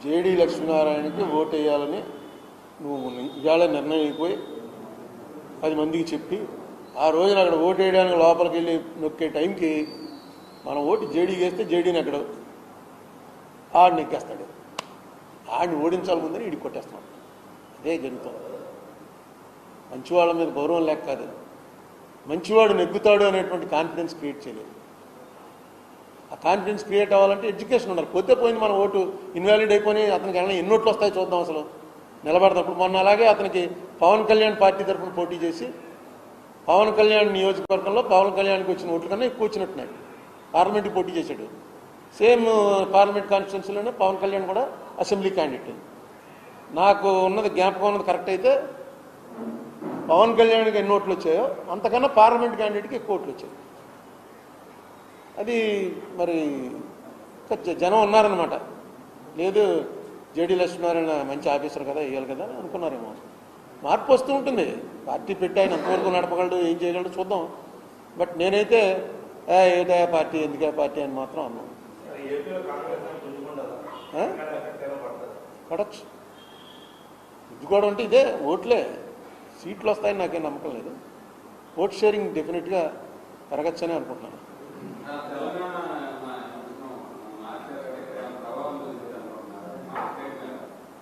JD లక్ష్మీనారాయణకి vote వేయాలని నువ్వు ఇవాళ నిర్ణయం అయిపోయి 10 మందికి చెప్పి ఆ రోజున అక్కడ ఓటు వేయడానికి లోపలికి వెళ్ళి నొక్కే టైంకి మనం ఓటు జేడీకి వేస్తే జేడీని అక్కడ ఆడిని ఎక్కేస్తాడు. ఆడిని ఓడించాలి ముందని ఈడికి కొట్టేస్తున్నాడు. అదే జరుగుతుంది. మంచివాళ్ళ మీద గౌరవం లేక కాదు, మంచివాడు నెగ్గుతాడు అనేటువంటి కాన్ఫిడెన్స్ క్రియేట్ చేయలేదు. ఆ కాన్ఫిడెన్స్ క్రియేట్ అవ్వాలంటే ఎడ్యుకేషన్ ఉండాలి. పోతే పోయింది మన ఓటు ఇన్వాలిడ్ అయిపోయి అతనికి ఎన్ని ఓట్లు వస్తాయో చూద్దాం. అసలు నిలబడతాప్పుడు మొన్న అలాగే అతనికి పవన్ కళ్యాణ్ పార్టీ తరఫున పోటీ చేసి పవన్ కళ్యాణ్ నియోజకవర్గంలో పవన్ కళ్యాణ్కి వచ్చిన ఓట్ల కన్నా ఎక్కువ వచ్చినట్టున్నాయి. పార్లమెంట్కి పోటీ చేశాడు. సేమ్ పార్లమెంట్ కాన్స్టిట్యున్సీలోనే పవన్ కళ్యాణ్ కూడా అసెంబ్లీ క్యాండిడేట్. నాకు ఉన్నది జ్ఞాపకం ఉన్నది కరెక్ట్ అయితే పవన్ కళ్యాణ్కి ఎన్ని ఓట్లు వచ్చాయో అంతకన్నా పార్లమెంట్ క్యాండిడేట్కి ఎక్కువ ఓట్లు వచ్చాయి. అది మరి జనం ఉన్నారనమాట. లేదు జేడీ లక్ష్మీనారాయణ మంచి ఆఫీసర్ కదా, వేయాలి కదా అని అనుకున్నారేమో. మార్పు వస్తూ ఉంటుంది. పార్టీ పెట్టి ఆయన ఎంతవరకు నడపగలడు, ఏం చేయగలడు చూద్దాం. బట్ నేనైతే ఏదో పార్టీ ఎందుకే పార్టీ అని మాత్రం అన్నాను. పడచ్చు. గుద్దుకోవడం అంటే ఇదే ఓట్లే, సీట్లు వస్తాయని నాకేం నమ్మకం లేదు. ఓట్ షేరింగ్ డెఫినెట్గా పెరగచ్చని అనుకుంటున్నాను.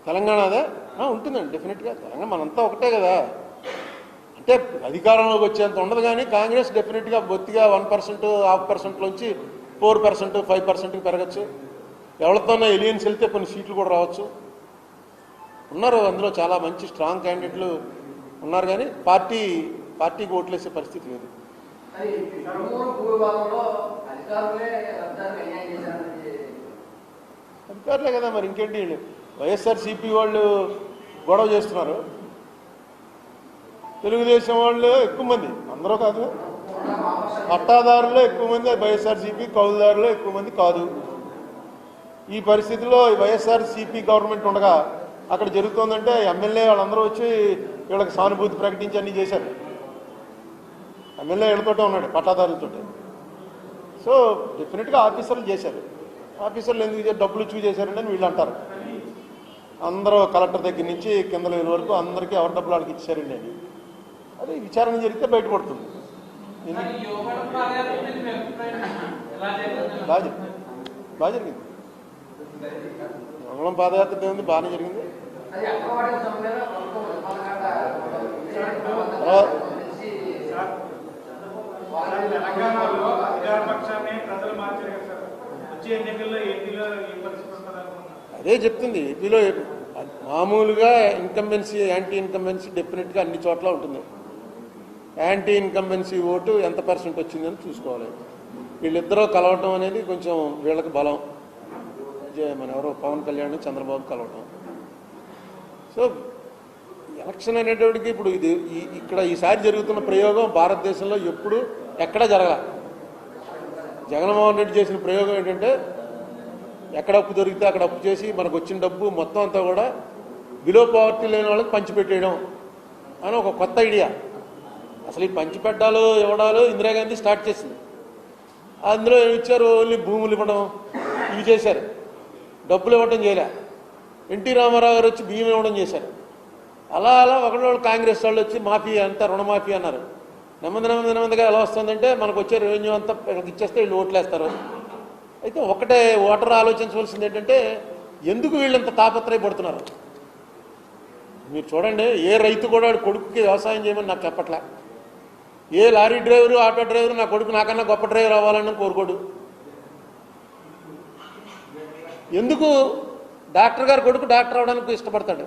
తెలంగాణ అదే ఉంటుందండి డెఫినెట్గా. తెలంగాణ మనంతా ఒకటే కదా. అంటే అధికారంలోకి వచ్చేంత ఉండదు కానీ కాంగ్రెస్ డెఫినెట్గా బొత్తిగా 1%, 0.5%లోంచి 4%, 5%కి పెరగచ్చు. ఎవరితోనో ఎలియన్స్ వెళ్తే కొన్ని సీట్లు కూడా రావచ్చు. ఉన్నారు అందులో చాలా మంచి స్ట్రాంగ్ క్యాండిడేట్లు ఉన్నారు కానీ పార్టీకి ఓట్లేసే పరిస్థితి లేదు. అధికారులే కదా మరి, ఇంకేంటి. వైఎస్ఆర్సీపీ వాళ్ళు గొడవ చేస్తున్నారు, తెలుగుదేశం వాళ్ళు ఎక్కువ మంది, అందరూ కాదు, పట్టాదారులు ఎక్కువ మంది వైఎస్ఆర్సీపీ, కౌలుదారులు ఎక్కువ మంది కాదు. ఈ పరిస్థితిలో వైఎస్ఆర్సీపీ గవర్నమెంట్ ఉండగా అక్కడ జరుగుతోందంటే ఎమ్మెల్యే వాళ్ళందరూ వచ్చి వీళ్ళకి సానుభూతి ప్రకటించి అన్నీ చేశారు. ఎమ్మెల్యే వీళ్ళతోటే ఉన్నాడు, పట్టాదారులతో. సో డెఫినెట్గా ఆఫీసర్లు చేశారు. ఆఫీసర్లు ఎందుకు డబ్బులు చేశారంటే వీళ్ళు అంటారు. అందరూ కలెక్టర్ దగ్గర నుంచి కింద లెవెల్ వరకు అందరికీ ఎవరి డబ్బులు వాళ్ళకి ఇచ్చారండి అని. అది విచారణ జరిగితే బయటపడుతుంది. బాగా జరిగింది. మంగళం పాదయాత్ర ఏముంది, బాగానే జరిగింది. అదే చెప్తుంది. ఏపీలో మామూలుగా ఇన్కంబెన్సీ, యాంటీ ఇన్కంబెన్సీ డెఫినెట్గా అన్ని చోట్ల ఉంటుంది. యాంటీ ఇన్కంబెన్సీ ఓటు ఎంత % వచ్చిందని చూసుకోవాలి. వీళ్ళిద్దరూ కలవటం అనేది కొంచెం వీళ్ళకి బలం. మన ఎవరో పవన్ కళ్యాణ్, చంద్రబాబు కలవటం. సో ఎలక్షన్ అనేటప్పటికి ఇప్పుడు ఇది ఇక్కడ ఈసారి జరుగుతున్న ప్రయోగం భారతదేశంలో ఎప్పుడు ఎక్కడా జరగాల. జగన్మోహన్ రెడ్డి చేసిన ప్రయోగం ఏంటంటే ఎక్కడ అప్పు దొరికితే అక్కడ అప్పు చేసి మనకు వచ్చిన డబ్బు మొత్తం అంతా కూడా బిలో పవర్టీ లేని వాళ్ళకి పంచిపెట్టేయడం అని ఒక కొత్త ఐడియా. అసలు ఈ పంచిపెట్టాలు ఇవ్వడాలు ఇందిరాగాంధీ స్టార్ట్ చేసింది. అందులో ఏమి ఇచ్చారు? ఓన్లీ భూములు ఇవ్వడం ఇవి చేశారు, డబ్బులు ఇవ్వడం చేయలే. ఎన్టీ రామారావు గారు వచ్చి బియ్యం ఇవ్వడం చేశారు. అలా ఒకళ్ళు కాంగ్రెస్ వాళ్ళు వచ్చి మాఫీ అంతా రుణమాఫీ అన్నారు. నెమ్మదిగా ఎలా వస్తుందంటే మనకు వచ్చే రెవెన్యూ అంతా ఇచ్చేస్తే వీళ్ళు ఓట్లేస్తారు. అయితే ఒకటే ఓటర్ ఆలోచించవలసింది ఏంటంటే ఎందుకు వీళ్ళంత తాపత్రయపడుతున్నారు. మీరు చూడండి, ఏ రైతు కూడా కొడుకుకి వ్యవసాయం చేయమని నాకు చెప్పట్లే. ఏ లారీ డ్రైవరు, ఆటో డ్రైవరు నా కొడుకు నాకన్నా గొప్ప డ్రైవర్ అవ్వాలని కోరుకోడు. ఎందుకు డాక్టర్ గారు కొడుకు డాక్టర్ అవడానికి ఇష్టపడతాడు,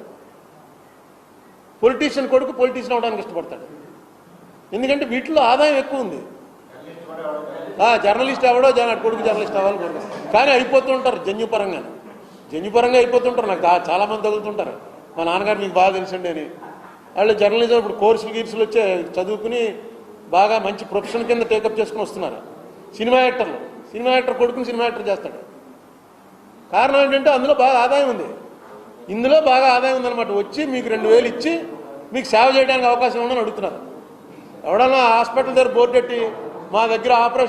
పొలిటీషియన్ కొడుకు పొలిటీషియన్ అవడానికి ఇష్టపడతాడు. ఎందుకంటే వీటిలో ఆదాయం ఎక్కువ ఉంది. జర్నలిస్ట్ ఎవడో కొడుకు జర్నలిస్ట్ అవ్వాలని కోరుకుంటారు. కానీ అయిపోతుంటారు జన్యుపరంగా అయిపోతుంటారు. నాకు చాలామంది తగులుతుంటారు. మా నాన్నగారు మీకు బాగా తెలుసండి అని. వాళ్ళు జర్నలిజం ఇప్పుడు కోర్సులు వచ్చే చదువుకుని బాగా మంచి ప్రొఫెషన్ కింద టేకప్ చేసుకుని వస్తున్నారు. సినిమా యాక్టర్ కొడుకుని సినిమా యాక్టర్ చేస్తాడు. కారణం ఏంటంటే అందులో బాగా ఆదాయం ఉంది. ఇందులో బాగా ఆదాయం ఉందన్నమాట. వచ్చి మీకు 2000 ఇచ్చి మీకు సేవ చేయడానికి అవకాశం ఉందని అడుగుతున్నారు. ఎవడన్నా హాస్పిటల్ దగ్గర బోర్డు పెట్టి మా దగ్గర ఆపరేషన్